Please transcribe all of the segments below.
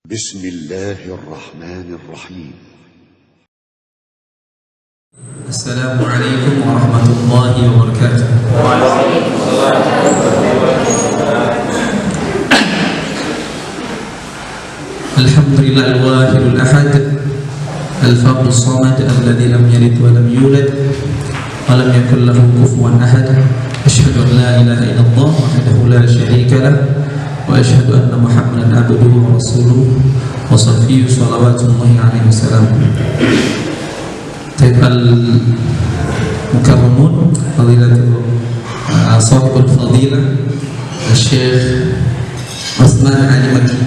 بسم الله الرحمن الرحيم. السلام عليكم ورحمة الله وبركاته. الحمد لله الواحد الأحد الفرد الصمد الذي لم يلد ولم يولد ولم يكن له كفوا أحد. أشهد أن لا إله إلا الله وحده لا شريك له وأشهد أن محمدا عبده ورسوله وصفيه صلوات الله عليه وسلم. المكرمون فضيلة صاحب الفضيلة الشيخ عثمان علي مكي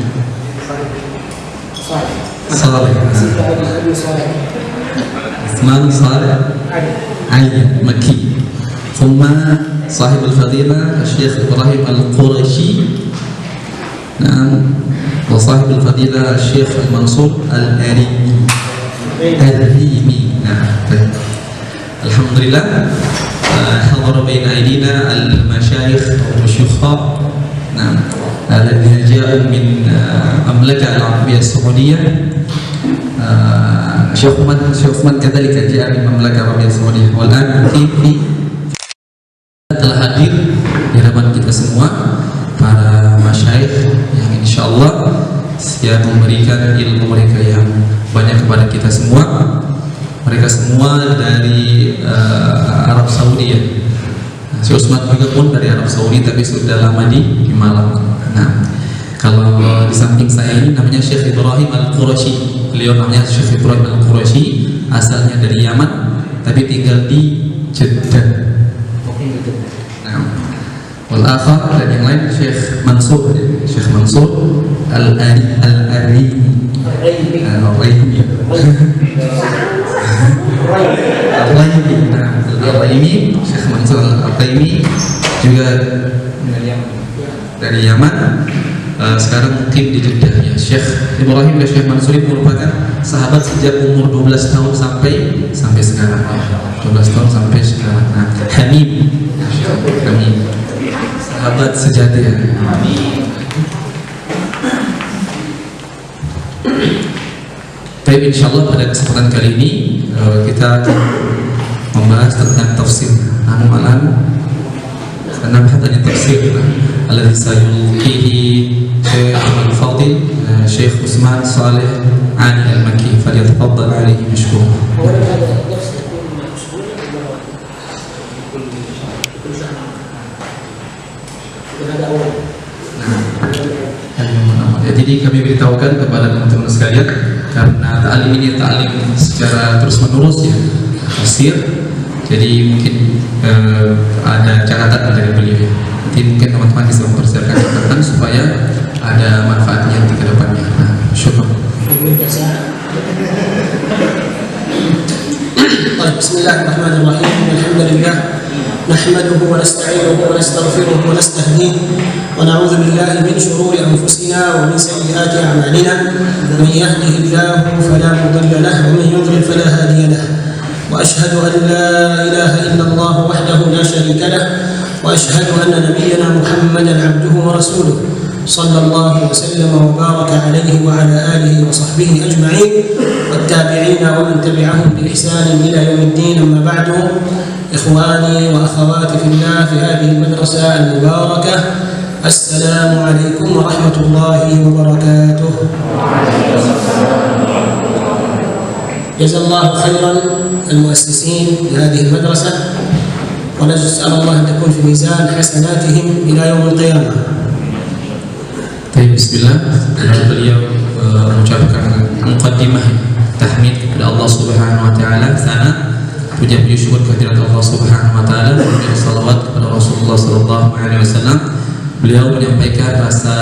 صالح عثمان صالح علي مكي، ثم صاحب الفضيلة الشيخ إبراهيم القرشي، نعم، وصاحب الفضيلة الشيخ المنصور الأريمي. نعم. الحمد لله حضر بين أيدينا المشايخ والشيوخ، نعم، الذين جاءوا من المملكة العربية السعودية. Syekh Uthman kadzalika jaa min Mamlakah Arabiyah Saudiyah wal an fi telah hadir di hadapan kita semua para masyayikh yang insyaallah siap memberikan ilmu mereka yang banyak kepada kita semua. Mereka semua dari Arab Saudi ya. Syekh Uthman juga pun dari Arab Saudi tapi sudah lama di Malang. Nah, kalau di samping saya ini namanya Syekh Ibrahim Al-Qurashi. Beliau namanya Syekh Ibrahim Al-Qurashi, asalnya dari Yaman tapi tinggal di Jeddah. Nah, wal akhar dan yang lain Syekh Mansur Al-Arimi. Syekh Mansur Al-Arimi juga dari Yaman. Sekarang mungkin di Jeddah ya. Syekh Ibrahim dan Syekh Mansur ini merupakan sahabat sejak umur 12 tahun sampai sekarang ya. 12 tahun sampai sekarang. Nah, Hamim sahabat sejati ya. Tapi insyaallah pada kesempatan kali ini kita akan membahas tentang tafsir. نبحث عن التفسير الذي سيلقيه شيخ الفاضل شيخ عثمان صالح علي المكي، فليتفضل عليه مشكورا. Jadi kami beritahukan kepada teman-teman sekalian karena ta'lim ini ta'lim secara terus menerus ya, tafsir. Jadi mungkin ada catatan dari beliau. Nanti mungkin teman-teman bisa mempersiapkan catatan supaya ada manfaatnya di kedepannya. Nah, syukur. Bismillahirrahmanirrahim. Alhamdulillah. نحمده ونستعينه ونستغفره ونستهديه ونعوذ بالله من شرور أنفسنا ومن سيئات أعمالنا. من يهده الله فلا مضل له ومن يضلل فلا هادي له. وأشهد أن لا إله إلا الله وحده لا شريك له وأشهد أن نبينا محمدا عبده ورسوله صلى الله وسلم وبارك عليه وعلى آله وصحبه أجمعين والتابعين ومن تبعهم بإحسان إلى يوم الدين. أما بعد، إخواني وأخواتي في الله في هذه المدرسة المباركة، السلام عليكم ورحمة الله وبركاته. جزا الله خيرا المؤسسين لهذه المدرسة، ونسأل الله أن تكون في ميزان حسناتهم إلى يوم القيامة. Bismillah. Beliau mengucapkan muqaddimah tahmid kepada Allah Subhanahu wa taala, sana puja syukur kehadirat Allah Subhanahu wa taala, dan salawat kepada Rasulullah sallallahu alaihi wasallam. Beliau menyampaikan rasa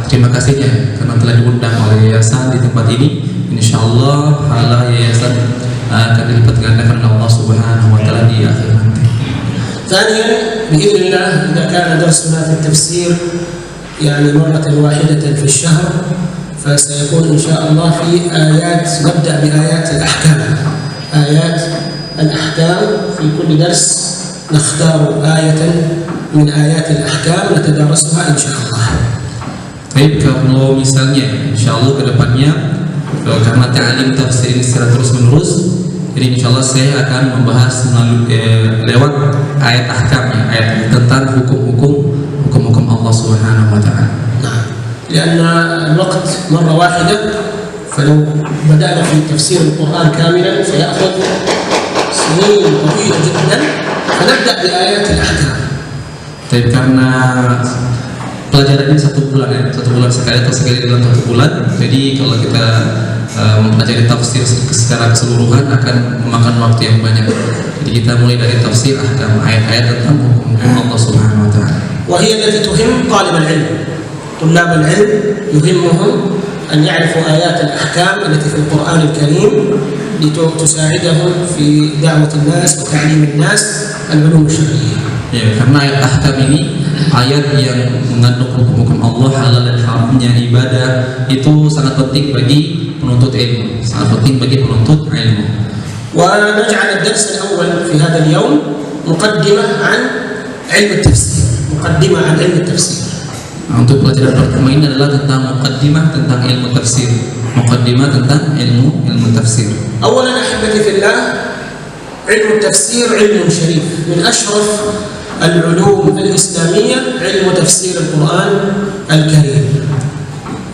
terima kasihnya karena telah diundang oleh yayasan di tempat ini. Insyaallah pahala yayasan akan dilipat gandakan oleh Allah Subhanahu wa taala di akhir nanti. ثانيا بإذن الله إذا كان درسنا في التفسير يعني مرة واحدة في الشهر، فسيكون إن شاء الله في آيات، نبدأ بآيات الأحكام. آيات الأحكام في كل درس نختار آية من آيات الأحكام نتدارسها إن شاء الله. Baik, kalau misalnya insya Allah kedepannya karena ta'lim tafsir ini secara terus menerus, jadi insya Allah saya akan membahas lewat ayat ahkamnya, ayat tentang hukum-hukum Allah Subhanahu wa Ta'ala. نعم لأن الوقت مرة واحدة فلو بدأنا في تفسير القرآن كاملا سيأخذ سنين طويلة جدا فنبدأ بآيات الأحكام. Tapi karena pelajaran ini 1 bulan ya, 1 bulan sekali atau sekali dalam 1 bulan. Jadi kalau kita mempelajari tafsir secara keseluruhan akan memakan waktu yang banyak. Jadi kita mulai dari tafsir ahkam ayat-ayat tentang hukum Allah Subhanahu wa Ta'ala. وهي التي تهم طالب العلم. طلاب العلم يهمهم أن يعرفوا آيات الأحكام التي في القرآن الكريم لتساعدهم في دعوة الناس وتعليم الناس العلوم الشرعية. Ya, karena ayat ahkam ini ayat yang mengandung hukum-hukum Allah, halal dan haramnya ibadah, itu sangat penting bagi penuntut ilmu, sangat penting bagi penuntut ilmu. ونجعل الدرس الأول في هذا اليوم مقدمة عن علم التفسير. مقدمة عن علم التفسير. Untuk pelajaran pertama ini adalah tentang muqaddimah tentang ilmu tafsir. Muqaddimah tentang ilmu tafsir. أولا أحبتي في الله علم التفسير علم شريف من أشرف العلوم الإسلامية علم تفسير القرآن الكريم.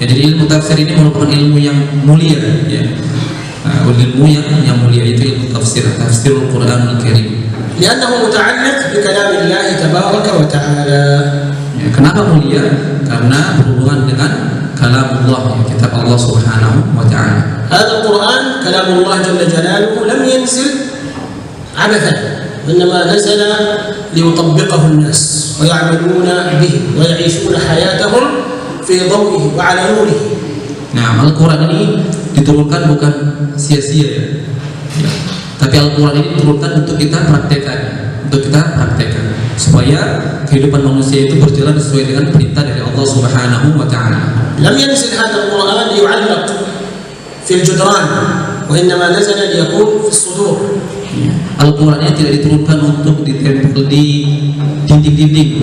Ya, jadi ilmu tafsir ini merupakan ilmu yang mulia ya. Ilmu yang mulia itu ilmu tafsir Al-Quran Al-Karim. لأنه متعلق بكلام الله تبارك وتعالى. Ya, kenapa mulia? Karena berhubungan dengan kalam Allah, ya, kitab Allah Subhanahu wa Ta'ala. هذا القرآن كلام الله جل جلاله لم ينزل عبثا وإنما نزل ليطبقه الناس ويعملون به ويعيشون حياتهم في ضوئه وعلى نوره. Nah, Al-Quran ini diturunkan bukan sia-sia ya. Tapi Al-Quran ini diturunkan untuk kita praktekkan, supaya kehidupan manusia itu berjalan sesuai dengan perintah dari Allah Subhanahu wa Ta'ala. لم ينزل هذا القرآن ليعلق في الجدران وإنما نزل ليكون في الصدور. Al-Quran ini tidak diturunkan untuk ditempel di dinding-dinding,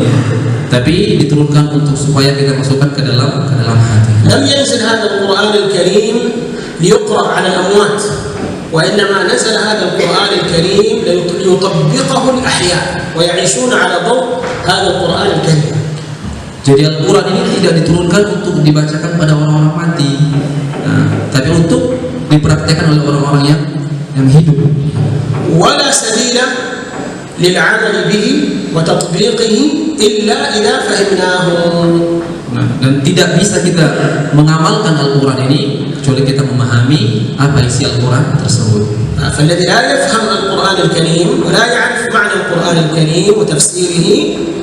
tapi diturunkan untuk supaya kita masukkan ke dalam hati. لم ينزل هذا القرآن الكريم ليقرأ على الأموات وإنما نزل هذا القرآن الكريم ليطبقه الأحياء ويعيشون على ضوء هذا القرآن الكريم. Jadi Al-Quran ini tidak diturunkan untuk dibacakan pada orang-orang mati, tapi untuk dipraktekkan oleh orang-orang yang hidup. ولا سبيل للعمل به وتطبيقه إلا إذا فهمناه. Dan tidak bisa kita mengamalkan Al-Quran ini kecuali kita memahami apa isi Al-Quran tersebut. فالذي لا يفهم القرآن الكريم ولا يعرف معنى القرآن الكريم وتفسيره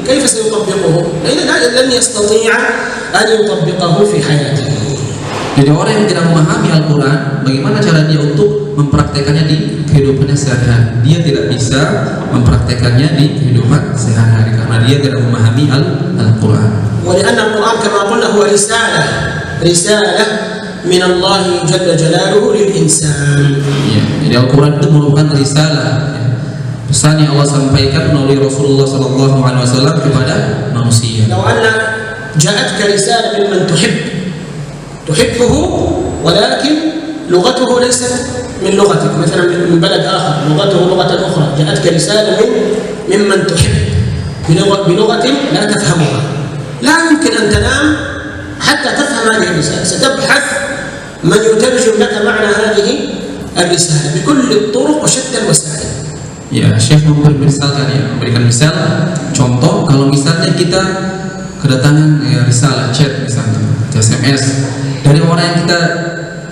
كيف سيطبقه؟ لن يستطيع أن يطبقه في حياته. Jadi orang yang tidak memahami Al-Quran, bagaimana cara dia untuk mempraktekannya di kehidupannya sehari-hari? Dia tidak bisa mempraktekannya di kehidupan sehari-hari karena dia tidak memahami Al-Quran. ولأن القرآن كما قلنا هو رسالة من الله جل جلاله للإنسان. Ya, jadi Al-Quran itu merupakan risalah, pesan yang Allah sampaikan melalui Rasulullah SAW kepada manusia. لو أن جاءتك رسالة ممن تحبه ولكن لغته ليست من لغتك، مثلا من بلد آخر لغته لغة أخرى، جاءتك رسالة ممن تحب بلغة لا تفهمها، لا يمكن أن تنام حتى تفهم هذه الرسالة، ستبحث من يترجم لك معنى هذه الرسالة بكل الطرق وشتى الوسائل. Ya, Syekh memberikan misal, contoh kalau misalnya kita kedatangan risalah chat misalnya, SMS dari orang yang kita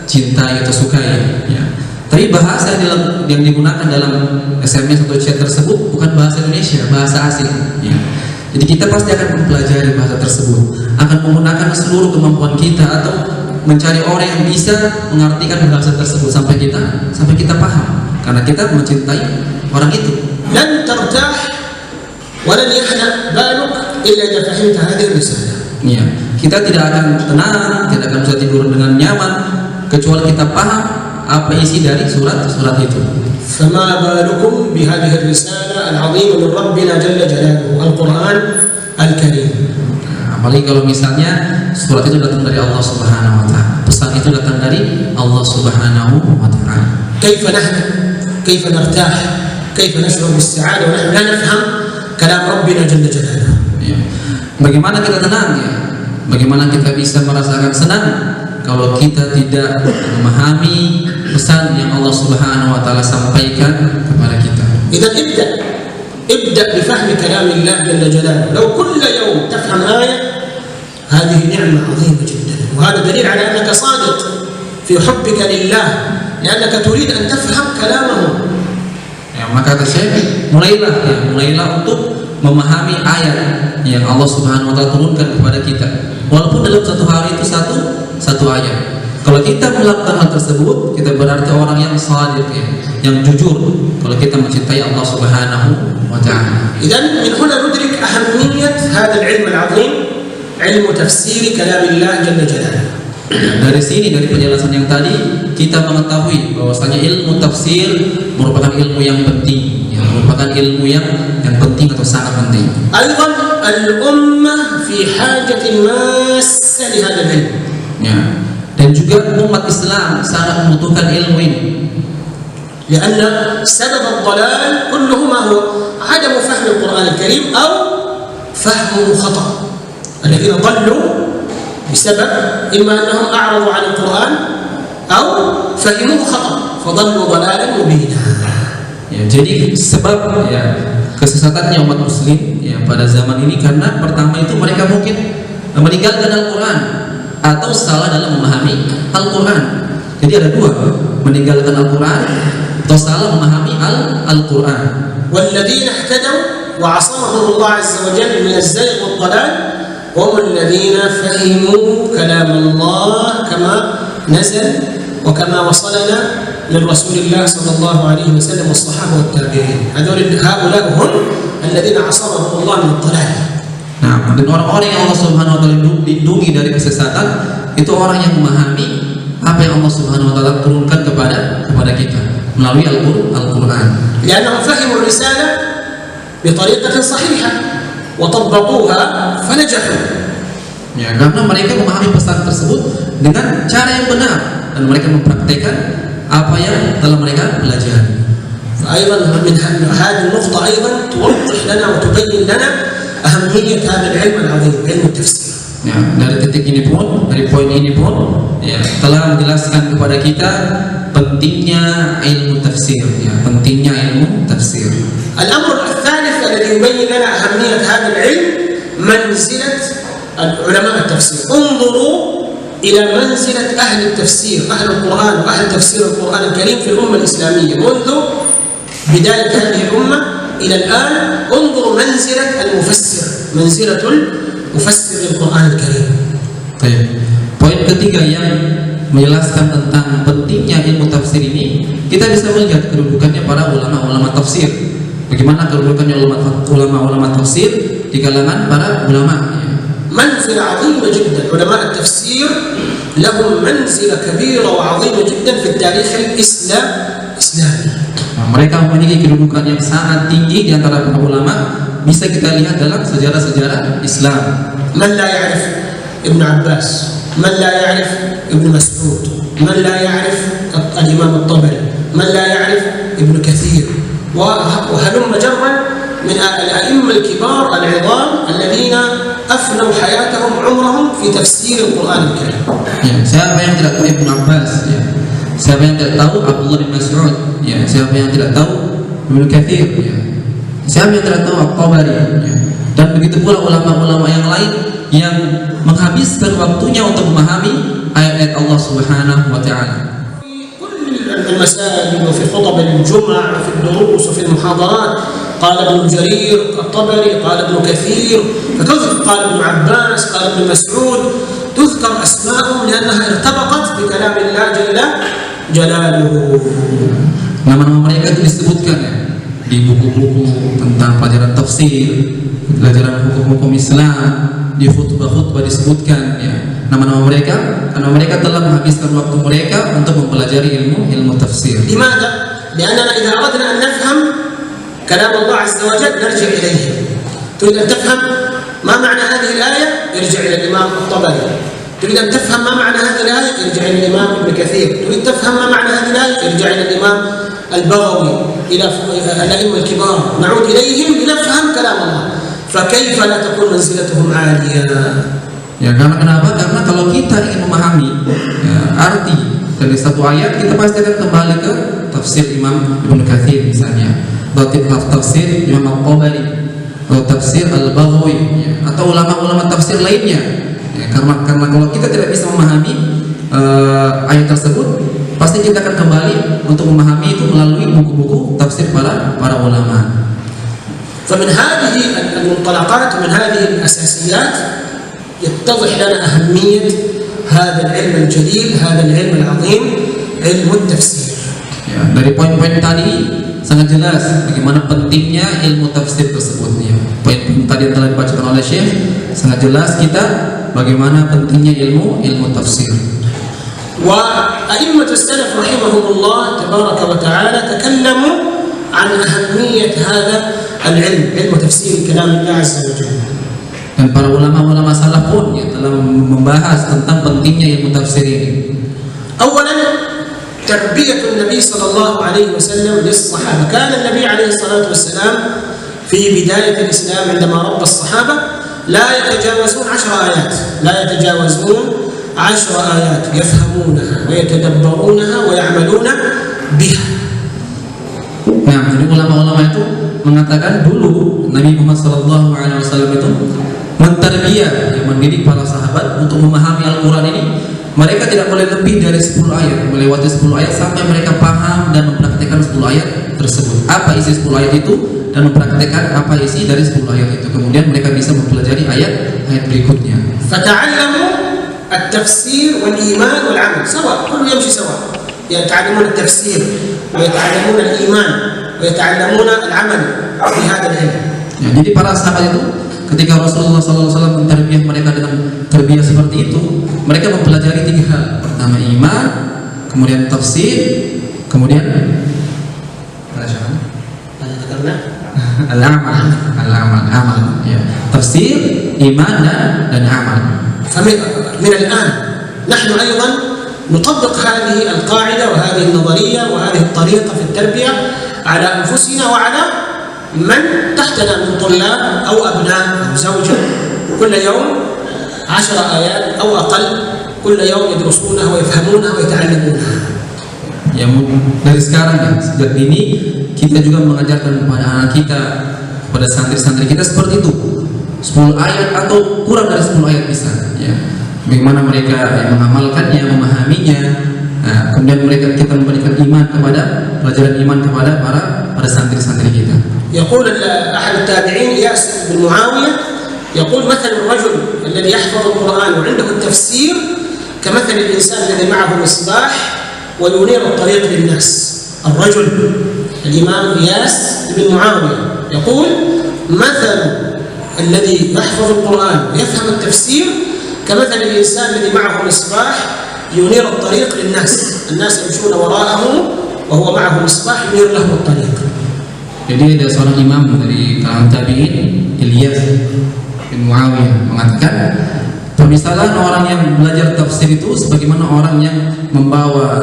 cintai atau sukai, ya. Tapi bahasa yang digunakan dalam SMS atau chat tersebut bukan bahasa Indonesia, bahasa asing, ya. Jadi kita pasti akan mempelajari bahasa tersebut, akan menggunakan seluruh kemampuan kita atau mencari orang yang bisa mengartikan bahasa tersebut sampai kita paham, karena kita mencintai orang itu. لن ترتاح ولن يهدأ بالك إلا إذا فهمت هذه الرسالة. Ya, kita tidak akan tenang, tidak akan bisa tidur dengan nyaman kecuali kita paham apa isi dari surat itu. فما بالكم بهذه الرسالة العظيمة من ربنا جل جلاله القرآن الكريم. Apalagi kalau misalnya surat itu datang dari Allah Subhanahu wa taala, pesan itu datang dari Allah Subhanahu wa taala. كيف نهدى؟ كيف نرتاح؟ كيف نشعر بالسعادة ونحن لا نفهم كلام ربنا جل جلاله؟ Ya. Bagaimana kita tenang ya? Bagaimana kita bisa merasakan senang kalau kita tidak memahami pesan yang Allah Subhanahu wa taala sampaikan kepada kita? إذا ابدأ بفهم كلام الله جل جلاله. لو كل يوم تفهم آية هذه نعمة عظيمة جدا، وهذا دليل على أنك صادق في حبك لله لأنك تريد أن تفهم كلامه. Ya, maka kata saya, mulailah untuk memahami ayat yang Allah Subhanahu wa taala turunkan kepada kita. Walaupun dalam satu hari itu satu ayat. Kalau kita melakukan hal tersebut, kita berarti orang yang shadiq ya, yang jujur kalau kita mencintai Allah Subhanahu wa taala. إذن من هنا ندرك أهمية هذا العلم العظيم، علم تفسير كلام الله جل جلاله. Dari sini, dari penjelasan yang tadi, kita mengetahui bahwasanya ilmu tafsir merupakan ilmu yang penting, ya, merupakan ilmu yang penting atau sangat penting. أيضا الأمة في حاجة ماسة لهذا العلم. Ya. Dan juga umat Islam sangat membutuhkan ilmu ini. لأن سبب الضلال كله ما هو؟ عدم فهم القرآن الكريم أو فهمه خطأ. الذين ضلوا بسبب إما أنهم أعرضوا عن القرآن أو فهموه خطأ فضلوا ضلالا مبينا. Ya, jadi sebab ya kesesatannya umat muslim ya pada zaman ini karena pertama itu mereka mungkin meninggalkan Al-Quran atau salah dalam memahami Al-Quran. Jadi ada dua, meninggalkan Al-Quran atau salah memahami Al-Quran. والذين اهتدوا وعصمهم الله عز وجل من الزيغ والضلال هم الذين فهموا كلام الله كما نزل وكما وصلنا من رسول الله صلى الله عليه وسلم والصحابة والتابعين. هؤلاء هم الذين عصمهم الله من الضلال. Nah, dan orang-orang yang Allah Subhanahu wa taala lindungi dari kesesatan itu orang yang memahami apa yang Allah Subhanahu wa taala turunkan kepada kita melalui Al-Qur'an. لأنهم فهموا الرسالة بطريقة صحيحة وطبقوها فنجحوا. Ya, karena mereka memahami pesan tersebut dengan cara yang benar dan mereka mempraktikkan apa yang telah mereka pelajari. فأيضا من هذه النقطة أيضا توضح لنا وتبين لنا أهمية هذا العلم العظيم، علم التفسير. Ya, dari titik ini pun, dari poin ini pun, ya, telah menjelaskan kepada kita pentingnya ilmu tafsir, ya, pentingnya ilmu tafsir. الأمر الثالث الذي يبين لنا أهمية هذا العلم منزلة علماء التفسير. انظروا إلى منزلة أهل التفسير، أهل القرآن وأهل تفسير القرآن الكريم في الأمة الإسلامية منذ بداية هذه الأمة إلى الآن. انظروا منزلة المفسر، منزلة المفسر للقرآن الكريم. Baik. Poin ketiga yang menjelaskan tentang pentingnya ilmu tafsir ini, kita bisa melihat kedudukannya para ulama-ulama tafsir. Bagaimana kedudukannya ulama-ulama tafsir di kalangan para ulama? منزلة عظيمة جدا. علماء التفسير لهم منزلة كبيرة وعظيمة جدا في التاريخ الإسلامي. Nah, mereka memiliki kedudukan yang sangat tinggi di antara para ulama. Bisa kita lihat dalam sejarah-sejarah Islam. من لا يعرف ابن عباس، من لا يعرف ابن مسعود، من لا يعرف الإمام الطبري، من لا يعرف ابن كثير، وهلم جرا من الأئمة الكبار العظام الذين أفنوا حياتهم عمرهم في تفسير القرآن الكريم. Ya, siapa yang tidak tahu Ibnu Abbas? Ya. Siapa yang tidak tahu Abdullah bin Mas'ud? Ya. Siapa yang tidak tahu Ibnu Katsir? Ya. Siapa yang tidak tahu At-Tabari? Ya. Dan begitu pula ulama-ulama yang lain yang menghabiskan waktunya untuk memahami ayat-ayat Allah Subhanahu wa taala. المساجد وفي خطب الجمع وفي الدروس وفي المحاضرات قال ابن جرير الطبري، قال ابن كثير، قال ابن عباس، قال ابن مسعود، تذكر أسماءهم لأنها ارتبطت بكلام الله جل جلاله. Nama-nama mereka itu disebutkan ya di buku-buku tentang pelajaran tafsir, pelajaran hukum-hukum Islam, di khutbah-khutbah disebutkan ya nama-nama mereka karena mereka telah menghabiskan waktu mereka untuk mempelajari ilmu tafsir. لماذا؟ لأننا إذا أردنا أن نفهم كلام الله عز وجل نرجع إليه. تريد أن تفهم ما معنى هذه الآية؟ ارجع إلى الإمام الطبري. تريد أن تفهم ما معنى هذه الآية؟ ارجع إلى الإمام ابن كثير. تريد تفهم ما معنى هذه الآية؟ ارجع إلى الإمام البغوي، إلى الأئمة الكبار، نعود إليهم لنفهم كلام الله. فكيف لا تكون منزلتهم عالية؟ Ya, karena kenapa? Karena kalau kita ingin memahami arti dari satu ayat, kita pasti akan kembali ke tafsir Imam Ibnu Katsir misalnya, atau tafsir Imam Al-Tabari, atau tafsir Al-Baghawi, ya, atau ulama-ulama tafsir lainnya. Ya, karena kalau kita tidak bisa memahami ayat tersebut, pasti kita akan kembali untuk memahami itu melalui buku-buku tafsir para ulama. فمن هذه المنطلقات ومن هذه الأساسيات يتضح لنا أهمية هذا العلم الجليل، هذا العلم العظيم، علم التفسير. Ya, dari poin-poin tadi sangat jelas bagaimana pentingnya ilmu tafsir tersebut. Ya, poin tadi yang telah dibacakan oleh Syekh sangat jelas kita bagaimana pentingnya ilmu tafsir. وأئمة السلف رحمهم الله تبارك وتعالى تكلموا عن أهمية هذا العلم، علم تفسير كلام الله عز وجل. Dan para ulama-ulama salaf pun ya, telah membahas tentang pentingnya ilmu tafsir ini. أولا تربية النبي صلى الله عليه وسلم للصحابة. كان النبي عليه الصلاة والسلام في بداية الإسلام عندما ربى الصحابة لا يتجاوزون 10 آيات، لا يتجاوزون 10 آيات يفهمونها ويتدبرونها ويعملون بها. Nah, jadi ulama-ulama itu mengatakan dulu Nabi Muhammad SAW itu mentarbiyah, yang mendidik para sahabat untuk memahami Al-Quran ini. Mereka tidak boleh lebih dari 10 ayat, melewati 10 ayat sampai mereka paham dan mempraktikkan 10 ayat tersebut. Apa isi 10 ayat itu dan mempraktikkan apa isi dari 10 ayat itu. Kemudian mereka bisa mempelajari ayat berikutnya. فتعلموا التفسير والإيمان والعمل سواء، كله يمشي سواء. يتعلمون التفسير ويتعلمون الإيمان ويتعلمون العمل في هذا العلم. Ya, jadi para sahabat itu ketika Rasulullah SAW mentarbiyah mereka dengan tarbiyah seperti itu, mereka mempelajari 3 hal. Pertama iman, kemudian tafsir, kemudian al-amal. Ya. Tafsir, iman dan amal. فمن الآن نحن أيضا نطبق هذه القاعدة وهذه النظرية وهذه الطريقة في التربية على أنفسنا وعلى من تحتنا من طلاب أو أبناء أو زوجة. كل يوم 10 آيات أو أقل، كل يوم يدرسونها ويفهمونها ويتعلمونها. Ya, dari sekarang ya, sejak dini kita juga mengajarkan kepada anak kita, kepada santri-santri kita seperti itu. 10 ayat atau kurang dari 10 ayat bisa. Ya. Bagaimana mereka mengamalkannya, memahaminya. Nah, kemudian kita memberikan iman kepada pelajaran iman kepada para santri-santri kita. يقول أحد التابعين إياس بن معاوية يقول مثل الرجل الذي يحفظ القرآن وعنده التفسير كمثل الإنسان الذي معه مصباح وينير الطريق للناس. الرجل الإمام إياس بن معاوية يقول مثل الذي يحفظ القرآن ويفهم التفسير كمثل الإنسان الذي معه مصباح ينير الطريق للناس. الناس يمشون وراءه وهو معه مصباح ينير لهم الطريق. Jadi ada seorang imam dari kalangan tabi'in, Ilyas bin Muawiyah, mengatakan permisalan orang yang belajar tafsir itu sebagaimana orang yang membawa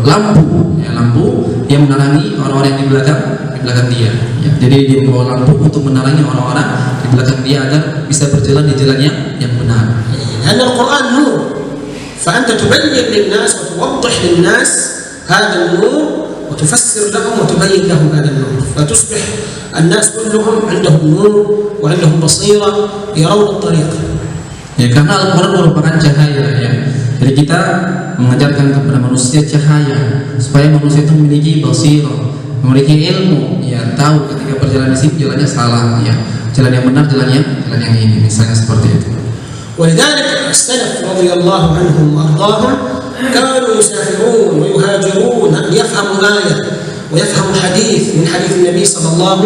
lampu yang menerangi orang-orang yang di belakang dia. Ya, jadi dia membawa lampu untuk menerangi orang-orang di belakang dia agar bisa berjalan di jalan yang benar. لأن القرآن نور، فأنت تبين للناس وتوضح للناس هذا النور وتفسر لهم وتبين لهم هذا النور، فتصبح الناس كلهم عندهم نور وعندهم بصيرة يرون الطريق. Ya, karena Al-Quran merupakan cahaya ya. Jadi kita mengajarkan kepada manusia cahaya supaya manusia itu memiliki basirah, memiliki ilmu, ya, tahu ketika berjalan di sini jalannya salah, ya, jalan yang benar, jalan yang ini, misalnya seperti itu. ولذلك السلف رضي الله عنهم وأرضاهم كانوا يسافرون ويهاجرون ليفهموا آية ويفهموا حديث من حديث النبي صلى الله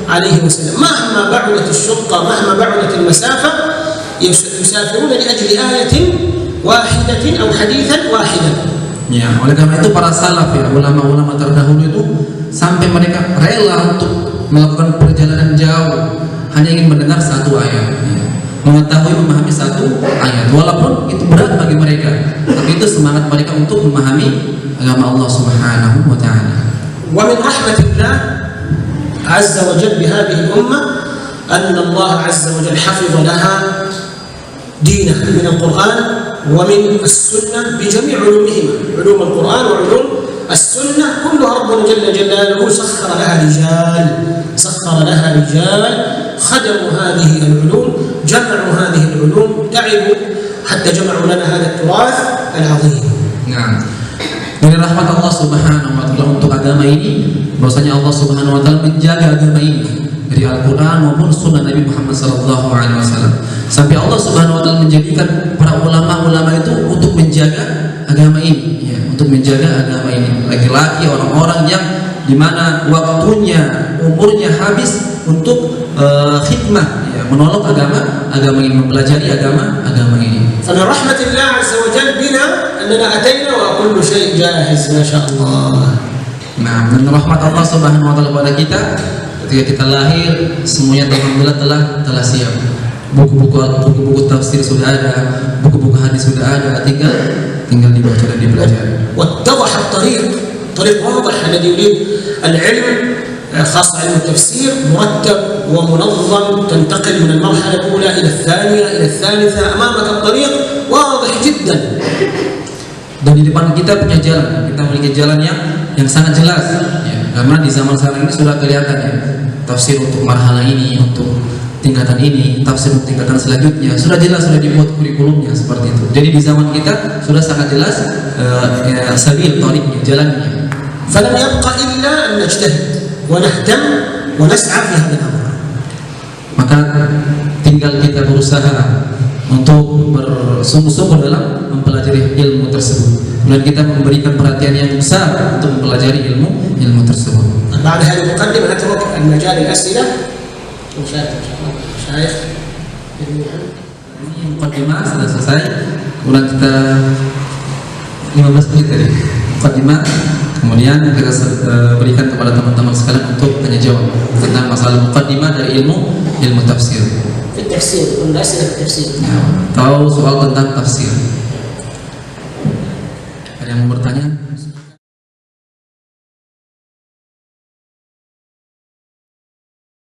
عليه وسلم. مهما بعدت الشقة، مهما بعدت المسافة، يسافرون لأجل آية واحدة أو حديثا واحدا. Ya, oleh karena itu para salaf ya, ulama-ulama terdahulu itu sampai mereka rela untuk melakukan perjalanan jauh hanya ingin mendengar satu ayat, ya. Mengetahui memahami satu ayat, walaupun itu berat bagi mereka, tapi itu semangat mereka untuk memahami agama Allah Subhanahu wa Ta'ala. ومن رحمة الله عز وجل بهذه الأمة أن الله عز وجل حفظ لها دينها من القرآن ومن السنة بجميع علومهما، علوم القرآن وعلوم السنة كلها ربنا جل جلاله سخر لها رجال خدموا هذه العلوم، جمعوا هذه العلوم، تعبوا حتى جمعوا لنا هذا التراث العظيم. Nah, dari rahmat Allah Subhanahu wa Ta'ala untuk agama ini, bahwasanya Allah Subhanahu wa Ta'ala menjaga agama ini dari Al-Quran maupun Sunnah Nabi Muhammad SAW. Sampai Allah Subhanahu wa Ta'ala menjadikan para ulama-ulama itu untuk menjaga agama ini, ya, untuk menjaga agama ini. Laki-laki, orang-orang yang dimana waktunya, umurnya habis untuk khidmah, ya, menolong agama ini, mempelajari agama ini. فمن رحمة الله عز وجل بنا أننا أتينا وكل شيء جاهز ما شاء الله. Nah, dan rahmat Allah Subhanahu wa Ta'ala pada kita, ketika kita lahir semuanya alhamdulillah telah siap. Buku-buku tafsir sudah ada, buku-buku hadis sudah ada, tinggal dibaca dan dipelajari. واتضح طريق واضح الذي يريد العلم خاصة علم التفسير مرتب ومنظم، تنتقل من المرحلة الأولى إلى الثانية إلى الثالثة، أمامك الطريق واضح جدا. Dan di depan kita punya jalan, kita memiliki jalan yang sangat jelas, ya. Karena di zaman sekarang ini sudah kelihatan, ya, tafsir untuk marhala ini, untuk tingkatan ini, tafsir untuk tingkatan selanjutnya sudah jelas, sudah dibuat kurikulumnya seperti itu. Jadi di zaman kita sudah sangat jelas sabil tariqnya, jalannya. فلم يبقى إلا أن نجتهد ونهتم ونسعى في هذا الأمر. Maka tinggal kita berusaha untuk bersungguh-sungguh dalam mempelajari ilmu tersebut, dan kita memberikan perhatian yang besar untuk mempelajari ilmu tersebut. بعد هذه المقدمة نترك المجال الأسئلة مشايخ. Ini mukadimah sudah selesai, kemudian kita 15 menit tadi mukadimah, kemudian kita berikan kepada teman-teman sekalian untuk tanya jawab tentang masalah mukadimah dari ilmu tafsir. في التفسير، كل أسئلة في التفسير. Tahu soal tentang tafsir. Ada yang mau bertanya?